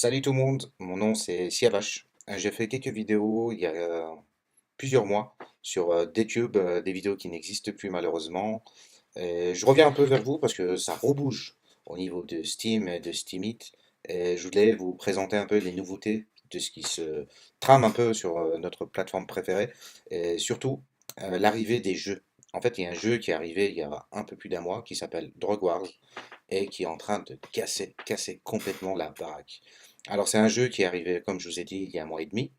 Salut tout le monde, mon nom c'est Siavash. J'ai fait quelques vidéos il y a plusieurs mois sur DTube, des vidéos qui n'existent plus malheureusement. Et je reviens un peu vers vous parce que ça rebouge au niveau de Steam et de Steemit. Et je voulais vous présenter un peu les nouveautés de ce qui se trame un peu sur notre plateforme préférée. Et surtout, l'arrivée des jeux. En fait, il y a un jeu qui est arrivé il y a un peu plus d'un mois qui s'appelle Drug Wars et qui est en train de casser complètement la baraque. Alors c'est un jeu qui est arrivé, comme je vous ai dit, il y a un mois et demi,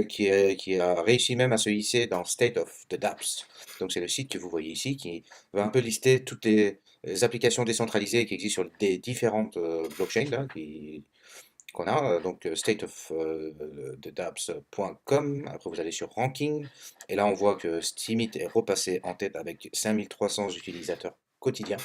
qui a réussi même à se hisser dans State of the Dapps. Donc c'est le site que vous voyez ici qui va un peu lister toutes les applications décentralisées qui existent sur des différentes blockchains là, qu'on a. Donc stateofthedapps.com. Après vous allez sur Ranking et là on voit que Steemit est repassé en tête avec 5300 utilisateurs quotidiens.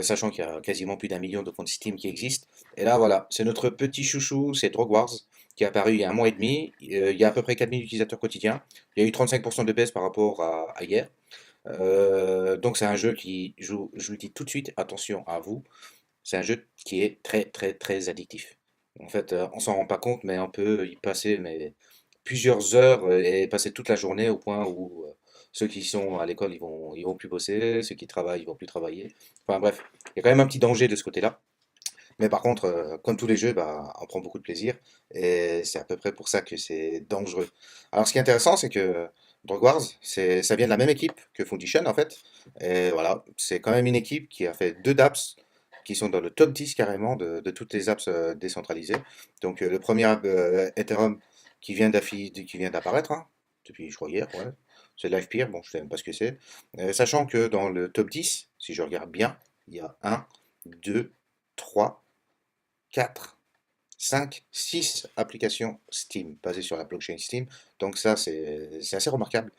Sachant qu'il y a quasiment plus d'un million de comptes Steam qui existent. Et là, voilà, c'est notre petit chouchou, c'est Drug Wars, qui est apparu il y a un mois et demi. Il y a à peu près 4000 utilisateurs quotidiens. Il y a eu 35% de baisse par rapport à hier. Donc c'est un jeu qui, je vous le dis tout de suite, attention à vous, c'est un jeu qui est très addictif. En fait, on s'en rend pas compte, mais on peut y passer plusieurs heures et passer toute la journée au point où ceux qui sont à l'école, ils vont plus bosser, ceux qui travaillent, ils vont plus travailler. Enfin bref, il y a quand même un petit danger de ce côté-là. Mais par contre, comme tous les jeux, bah, on prend beaucoup de plaisir et c'est à peu près pour ça que c'est dangereux. Alors ce qui est intéressant, c'est que Drug Wars, ça vient de la même équipe que Foundation en fait. Et voilà, c'est quand même une équipe qui a fait deux dApps qui sont dans le top 10 carrément de toutes les apps décentralisées. Donc le premier app Ethereum qui vient d'apparaître, hein, depuis je crois hier, ouais. C'est LivePeer, bon je sais même pas ce que c'est. Sachant que dans le top 10, si je regarde bien, il y a un, 2, 3, 4, 5, 6 applications Steam basées sur la blockchain Steam. Donc ça, c'est assez remarquable.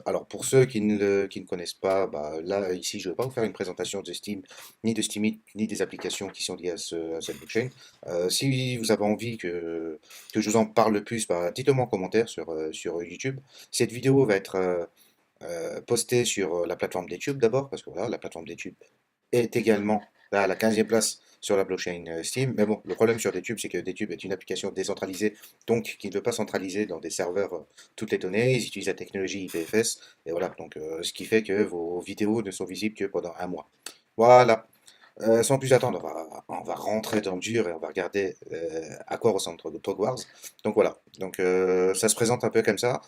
Alors pour ceux qui ne connaissent pas, bah, là ici je ne vais pas vous faire une présentation de Steam, ni de Steemit, ni des applications qui sont liées à cette blockchain. Si vous avez envie que je vous en parle plus, bah, dites-le moi en commentaire sur YouTube. Cette vidéo va être postée sur la plateforme d'Etube d'abord, parce que voilà, la plateforme d'Etube est également là, à la 15e place sur la blockchain Steam. Mais bon, le problème sur Detube, c'est que Detube est une application décentralisée, donc qui ne veut pas centraliser dans des serveurs toutes les données. Ils utilisent la technologie IPFS, et voilà, donc ce qui fait que vos vidéos ne sont visibles que pendant un mois. Voilà. Sans plus attendre, on va rentrer dans le dur et on va regarder à quoi ressemble Drug Wars. Donc voilà, donc ça se présente un peu comme ça.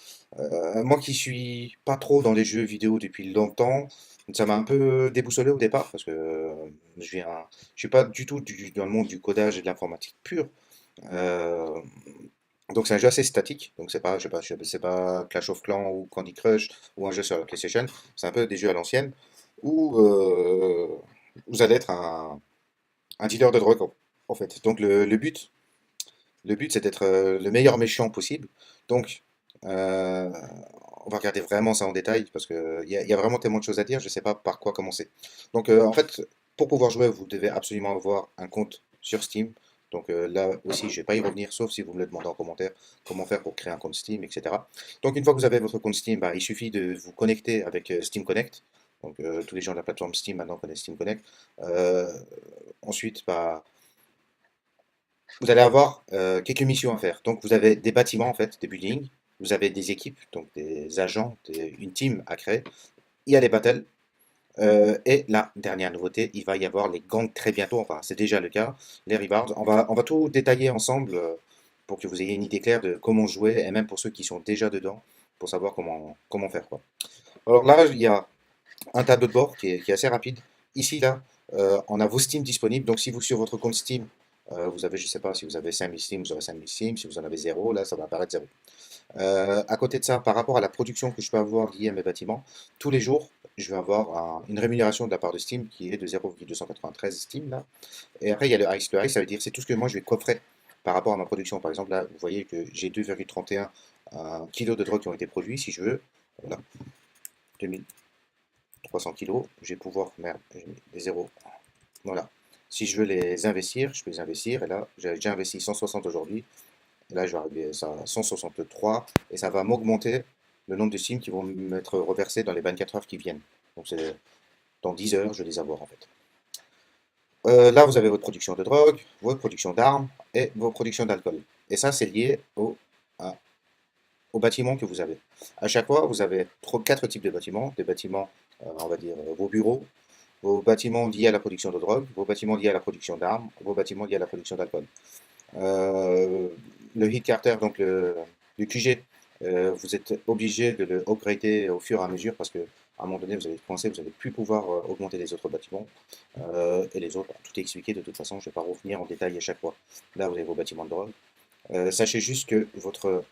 Moi qui suis pas trop dans les jeux vidéo depuis longtemps, ça m'a un peu déboussolé au départ parce que je suis pas du tout dans le monde du codage et de l'informatique pure. Euh, donc c'est un jeu assez statique, donc c'est pas Clash of Clans ou Candy Crush ou un jeu sur la PlayStation, c'est un peu des jeux à l'ancienne où vous allez être un dealer de drogue en fait. Donc le but c'est d'être le meilleur méchant possible. Donc euh, on va regarder vraiment ça en détail parce que il y a vraiment tellement de choses à dire, je sais pas par quoi commencer. Donc en fait, pour pouvoir jouer, vous devez absolument avoir un compte sur Steam. Donc là aussi, je vais pas y revenir, sauf si vous me le demandez en commentaire, comment faire pour créer un compte Steam, etc. Donc une fois que vous avez votre compte Steam, bah, il suffit de vous connecter avec Steam Connect. Donc tous les gens de la plateforme Steam maintenant connaissent Steam Connect. Euh, Ensuite, bah, vous allez avoir quelques missions à faire. Donc vous avez des bâtiments en fait, des buildings, vous avez des équipes, donc des agents, une team à créer. Il y a les battles. Et la dernière nouveauté, il va y avoir les gangs très bientôt, enfin c'est déjà le cas, les rewards. On va tout détailler ensemble pour que vous ayez une idée claire de comment jouer et même pour ceux qui sont déjà dedans, pour savoir comment faire quoi. Alors là, il y a un tableau de bord qui est assez rapide. Ici, là, on a vos Steam disponibles. Donc, si vous, sur votre compte Steam, vous avez, je ne sais pas, si vous avez 5000 Steam, vous aurez 5000 Steam. Si vous en avez zéro, là, ça va apparaître zéro. À côté de ça, par rapport à la production que je peux avoir liée à mes bâtiments, tous les jours, je vais avoir une rémunération de la part de Steam qui est de 0,293 Steam, là. Et après, il y a le Ice. Le Ice, ça veut dire c'est tout ce que moi, je vais coffrer par rapport à ma production. Par exemple, là, vous voyez que j'ai 2,31 kg de drogue qui ont été produits, si je veux. Voilà, 300 kilos, je vais pouvoir, merde, j'ai mis des zéros, voilà. Si je veux les investir, je peux les investir, et là, j'ai déjà investi 160 aujourd'hui, et là, je vais arriver à 163, et ça va m'augmenter le nombre de Steam qui vont m'être reversés dans les 24 heures qui viennent. Donc, c'est dans 10 heures, je vais les avoir, en fait. Là, vous avez votre production de drogue, votre production d'armes et vos productions d'alcool. Et ça, c'est lié au bâtiment que vous avez. À chaque fois, vous avez quatre types de bâtiments. Des bâtiments, on va dire, vos bureaux, vos bâtiments liés à la production de drogue, vos bâtiments liés à la production d'armes, vos bâtiments liés à la production d'alcool. Euh, le heat carter, donc le QG, vous êtes obligé de le upgrader au fur et à mesure parce que à un moment donné, vous allez être coincé, vous n'allez plus pouvoir augmenter les autres bâtiments. Et les autres, tout est expliqué de toute façon, je ne vais pas revenir en détail à chaque fois. Là, vous avez vos bâtiments de drogue. Sachez juste que votre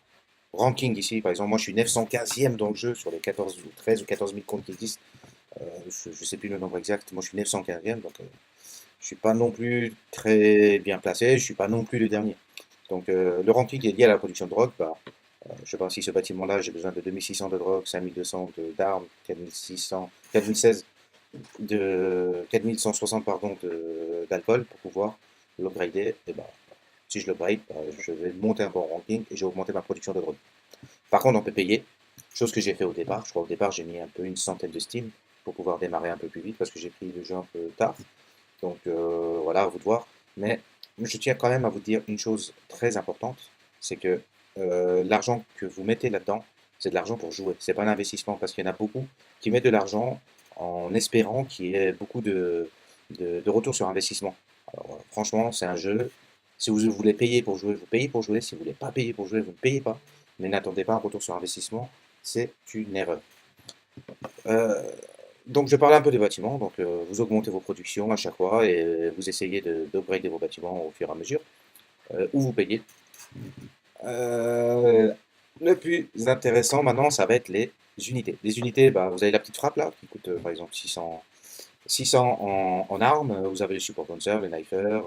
ranking ici, par exemple, moi je suis 915e dans le jeu sur les 14 ou 13 ou 14 000 comptes qui existent. Je ne sais plus le nombre exact, moi je suis 915e, donc je suis pas non plus très bien placé, je suis pas non plus le dernier. Donc le ranking est lié à la production de drogue. Bah, je sais pas si ce bâtiment-là, j'ai besoin de 2600 de drogue, 5200 d'armes, 4600, 4016 de 4160 pardon, d'alcool pour pouvoir l'upgrader. Et bah, si je l'upgrade, bah, je vais monter un bon ranking et j'ai augmenté ma production de drogue. Par contre, on peut payer, chose que j'ai fait au départ. Je crois au départ, j'ai mis un peu une centaine de Steam pour pouvoir démarrer un peu plus vite parce que j'ai pris le jeu un peu tard. Donc voilà, à vous de voir. Mais je tiens quand même à vous dire une chose très importante, c'est que l'argent que vous mettez là-dedans, c'est de l'argent pour jouer. C'est pas un investissement parce qu'il y en a beaucoup qui mettent de l'argent en espérant qu'il y ait beaucoup de retour sur investissement. Alors, franchement, c'est un jeu. Si vous voulez payer pour jouer, vous payez pour jouer. Si vous voulez pas payer pour jouer, vous ne payez pas. Mais n'attendez pas un retour sur investissement. C'est une erreur. Euh, donc, je parlais un peu des bâtiments. Donc, vous augmentez vos productions à chaque fois et vous essayez d'upgrader vos bâtiments au fur et à mesure, ou vous payez. Euh, le plus intéressant maintenant, ça va être les unités. Les unités, bah, vous avez la petite frappe là, qui coûte par exemple 600 en armes. Vous avez le support bouncer, le knifer,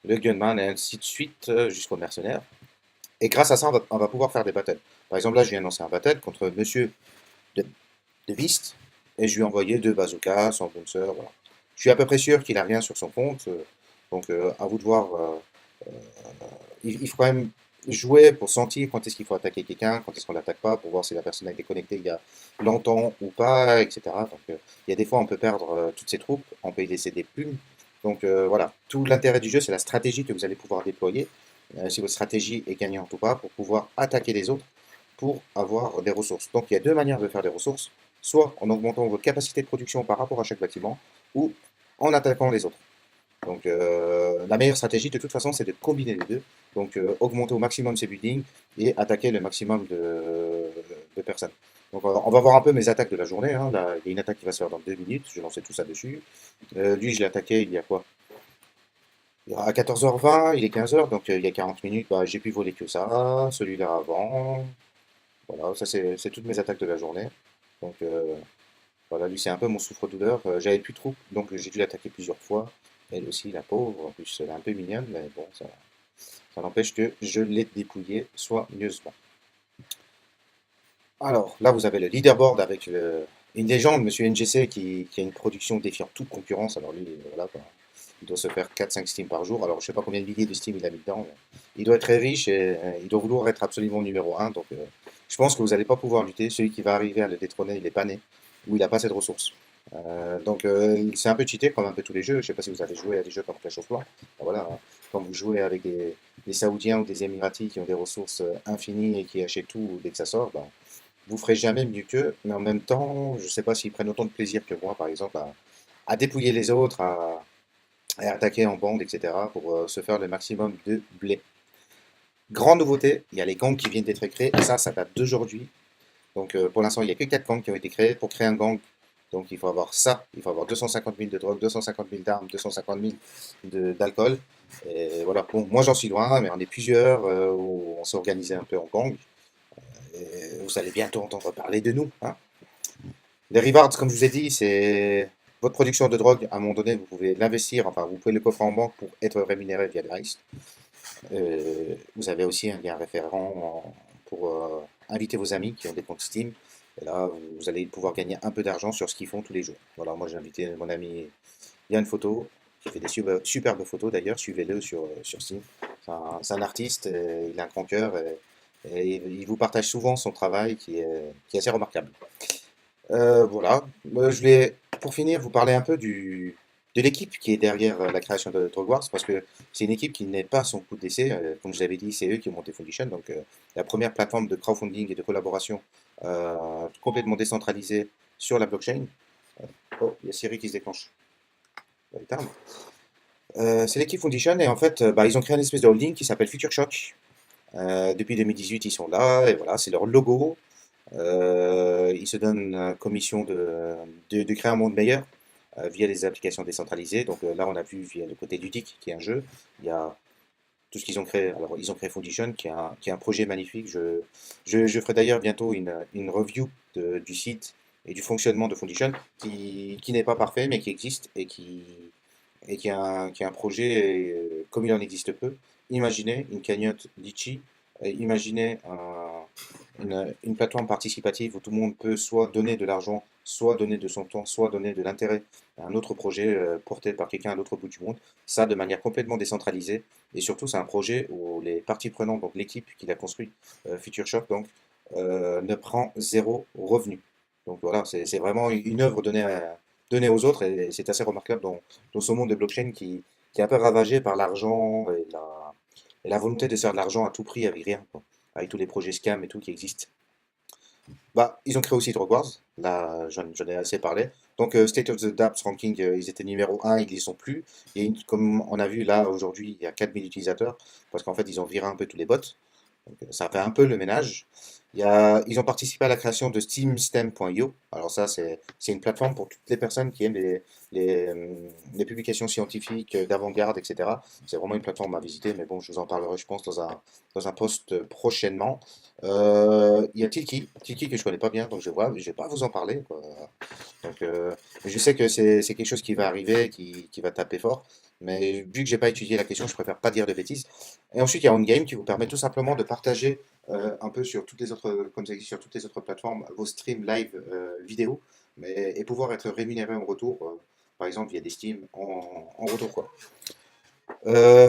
le gunman et ainsi de suite jusqu'au mercenaire. Et grâce à ça, on va pouvoir faire des battles. Par exemple, là, je viens de lancer un battle contre Monsieur de, de Beast et je lui ai envoyé deux bazookas, son bouncer. Voilà. Je suis à peu près sûr qu'il a rien sur son compte. Donc, à vous de voir. Il faut quand même jouer pour sentir quand est-ce qu'il faut attaquer quelqu'un, quand est-ce qu'on l'attaque pas, pour voir si la personne a été connectée il y a longtemps ou pas, etc. Donc, il y a des fois, on peut perdre toutes ses troupes, on peut y laisser des plumes. Donc, voilà, tout l'intérêt du jeu, c'est la stratégie que vous allez pouvoir déployer, si votre stratégie est gagnante ou pas, pour pouvoir attaquer les autres, pour avoir des ressources. Donc, il y a deux manières de faire des ressources, soit en augmentant votre capacité de production par rapport à chaque bâtiment, ou en attaquant les autres. Donc, la meilleure stratégie, de toute façon, c'est de combiner les deux. Donc, augmenter au maximum ses buildings et attaquer le maximum de personnes. Donc, on va voir un peu mes attaques de la journée, hein. Là, il y a une attaque qui va se faire dans 2 minutes. Je vais lancer tout ça dessus. Lui, je l'ai attaqué il y a quoi? À 14h20, il est 15h, donc il y a 40 minutes, bah, j'ai pu voler que ça. Celui-là avant. Voilà, ça, c'est toutes mes attaques de la journée. Donc, voilà, lui, c'est un peu mon souffre-douleur. J'avais plus trop, donc j'ai dû l'attaquer plusieurs fois. Elle aussi, la pauvre, en plus, elle est un peu mignonne, mais bon, ça n'empêche que je l'ai dépouillée soigneusement. Alors, là, vous avez le leaderboard avec une légende, Monsieur NGC, qui a une production défiant toute concurrence. Alors, lui, voilà, quoi. Il doit se faire 4-5 Steam par jour. Alors, je sais pas combien de milliers de Steam il a mis dedans, mais il doit être très riche et il doit vouloir être absolument numéro un. Donc, je pense que vous n'allez pas pouvoir lutter. Celui qui va arriver à le détrôner, il n'est pas né, ou il n'a pas assez de ressources. Donc, c'est un peu cheaté, comme un peu tous les jeux. Je ne sais pas si vous avez joué à des jeux comme Clash of Clans. Ben voilà, hein. Quand vous jouez avec des Saoudiens ou des Émiratis qui ont des ressources infinies et qui achètent tout dès que ça sort, ben, vous ferez jamais mieux qu'eux, mais en même temps, je ne sais pas s'ils prennent autant de plaisir que moi, par exemple, à dépouiller les autres, à attaquer en bande, etc., pour se faire le maximum de blé. Grande nouveauté, il y a les gangs qui viennent d'être créés, et ça date d'aujourd'hui. Donc pour l'instant, il n'y a que 4 gangs qui ont été créés. Pour créer un gang, donc il faut avoir ça, il faut avoir 250 000 de drogue, 250 000 d'armes, 250 000 d'alcool. Et voilà, bon, moi j'en suis loin, mais on est plusieurs où on s'est organisé un peu en gang. Et vous allez bientôt entendre parler de nous, hein. Les rewards, comme je vous ai dit, c'est votre production de drogue. À un moment donné, vous pouvez l'investir, enfin, vous pouvez le coffrer en banque pour être rémunéré via le Heist. Vous avez aussi un lien référent pour inviter vos amis qui ont des comptes Steam. Et là, vous allez pouvoir gagner un peu d'argent sur ce qu'ils font tous les jours. Voilà, moi j'ai invité mon ami Yann Photo, qui fait des superbes photos d'ailleurs. Suivez-le sur Steam. C'est un artiste, il a un grand cœur et il vous partage souvent son travail qui est assez remarquable. Voilà. Je vais, pour finir, vous parler un peu de l'équipe qui est derrière la création de Drugwars, parce que c'est une équipe qui n'est pas son coup d'essai. Comme je l'avais dit, c'est eux qui ont monté Foundation, donc la première plateforme de crowdfunding et de collaboration complètement décentralisée sur la blockchain. Oh, il y a Siri qui se déclenche. On va l'éteindre. C'est l'équipe Foundation et en fait, bah, ils ont créé une espèce de holding qui s'appelle Future Shock. Depuis 2018, ils sont là et voilà, c'est leur logo. Ils se donnent comme mission de créer un monde meilleur via des applications décentralisées. Donc là, on a vu via le côté ludique, qui est un jeu. Il y a tout ce qu'ils ont créé. Alors, ils ont créé Foundation, qui est un projet magnifique. Je ferai d'ailleurs bientôt une review du site et du fonctionnement de Foundation, qui n'est pas parfait, mais qui existe et qui est un projet comme il en existe peu. Imaginez une cagnotte Litchi, imaginez une plateforme participative où tout le monde peut soit donner de l'argent, soit donner de son temps, soit donner de l'intérêt à un autre projet porté par quelqu'un à l'autre bout du monde. Ça, de manière complètement décentralisée. Et surtout, c'est un projet où les parties prenantes, donc l'équipe qui l'a construit, Future Shop, donc, ne prend zéro revenu. Donc voilà, c'est vraiment une œuvre donnée aux autres et c'est assez remarquable dans ce monde de blockchain qui est un peu ravagé par l'argent et la volonté de faire de l'argent à tout prix avec rien, quoi. Avec tous les projets scam et tout qui existent. Bah, ils ont créé aussi Drugwars, là j'en ai assez parlé. Donc State of the Dapps Ranking, ils étaient numéro 1, ils n'y sont plus. Comme on a vu là aujourd'hui, il y a 4000 utilisateurs, parce qu'en fait ils ont viré un peu tous les bots. Donc, ça fait un peu le ménage. Ils ont participé à la création de SteamStem.io. Alors ça, c'est une plateforme pour toutes les personnes qui aiment les publications scientifiques d'avant-garde, etc. C'est vraiment une plateforme à visiter, mais bon, je vous en parlerai, je pense, dans un post prochainement. Il y a Tilki que je connais pas bien, donc je vais pas vous en parler, quoi. Donc, je sais que c'est quelque chose qui va arriver, qui va taper fort, mais vu que j'ai pas étudié la question, je préfère pas dire de bêtises. Et ensuite, il y a OnGame qui vous permet tout simplement de partager un peu sur toutes les autres, comme ça existe sur toutes les autres plateformes, vos streams live vidéo, et pouvoir être rémunéré en retour, par exemple via des Steam en retour, quoi.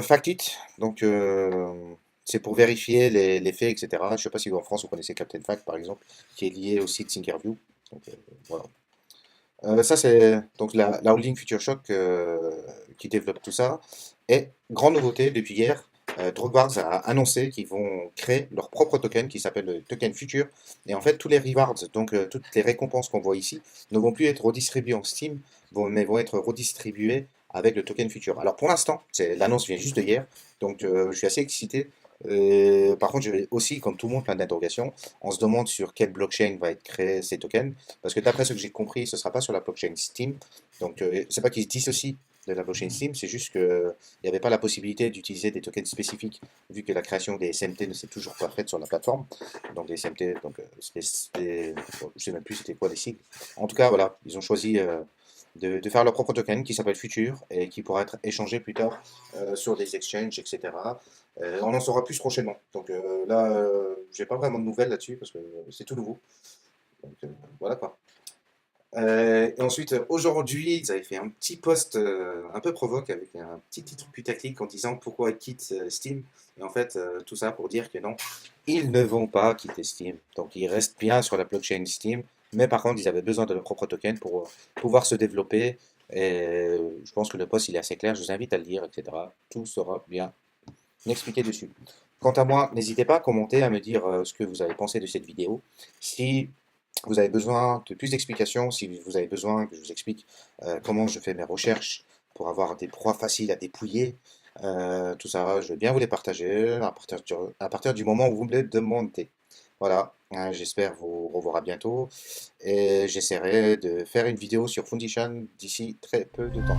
Factit, donc c'est pour vérifier les faits, etc. Je ne sais pas si en France vous connaissez Captain Fact par exemple, qui est lié au site Thinkerview. Donc voilà. Ça c'est donc la holding Future Shock qui développe tout ça. Et grande nouveauté depuis hier, Drugwars a annoncé qu'ils vont créer leur propre token qui s'appelle le token Future. Et en fait tous les rewards, donc toutes les récompenses qu'on voit ici, ne vont plus être redistribuées en Steam, mais vont être redistribuées avec le token Future. Alors pour l'instant, l'annonce vient juste de hier, donc je suis assez excité. Par contre, j'ai aussi, comme tout le monde, plein d'interrogations. On se demande sur quelle blockchain va être créé ces tokens, parce que d'après ce que j'ai compris, ce ne sera pas sur la blockchain Steam. Donc, c'est pas qu'ils se dissocient de la blockchain Steam, c'est juste qu'il n'y avait pas la possibilité d'utiliser des tokens spécifiques, vu que la création des SMT ne s'est toujours pas faite sur la plateforme. Donc, des SMT, donc, bon, je sais même plus c'était quoi les sigles. En tout cas, voilà, ils ont choisi de faire leur propre token qui s'appelle Future et qui pourra être échangé plus tard sur des exchanges, etc. On en saura plus prochainement. Donc là, j'ai pas vraiment de nouvelles là-dessus parce que c'est tout nouveau. Donc voilà quoi. Et ensuite, aujourd'hui, ils avaient fait un petit post un peu provoque avec un petit titre putaclic en disant pourquoi ils quittent Steam. Et en fait, tout ça pour dire que non, ils ne vont pas quitter Steam. Donc ils restent bien sur la blockchain Steam. Mais par contre, ils avaient besoin de leur propre token pour pouvoir se développer. Et je pense que le post il est assez clair. Je vous invite à le lire, etc. Tout sera bien expliqué dessus. Quant à moi, n'hésitez pas à commenter, à me dire ce que vous avez pensé de cette vidéo. Si vous avez besoin de plus d'explications, si vous avez besoin que je vous explique comment je fais mes recherches pour avoir des proies faciles à dépouiller, tout ça, je vais bien vous les partager à partir du moment où vous me les demandez. Voilà, j'espère vous revoir à bientôt et j'essaierai de faire une vidéo sur Foundation d'ici très peu de temps.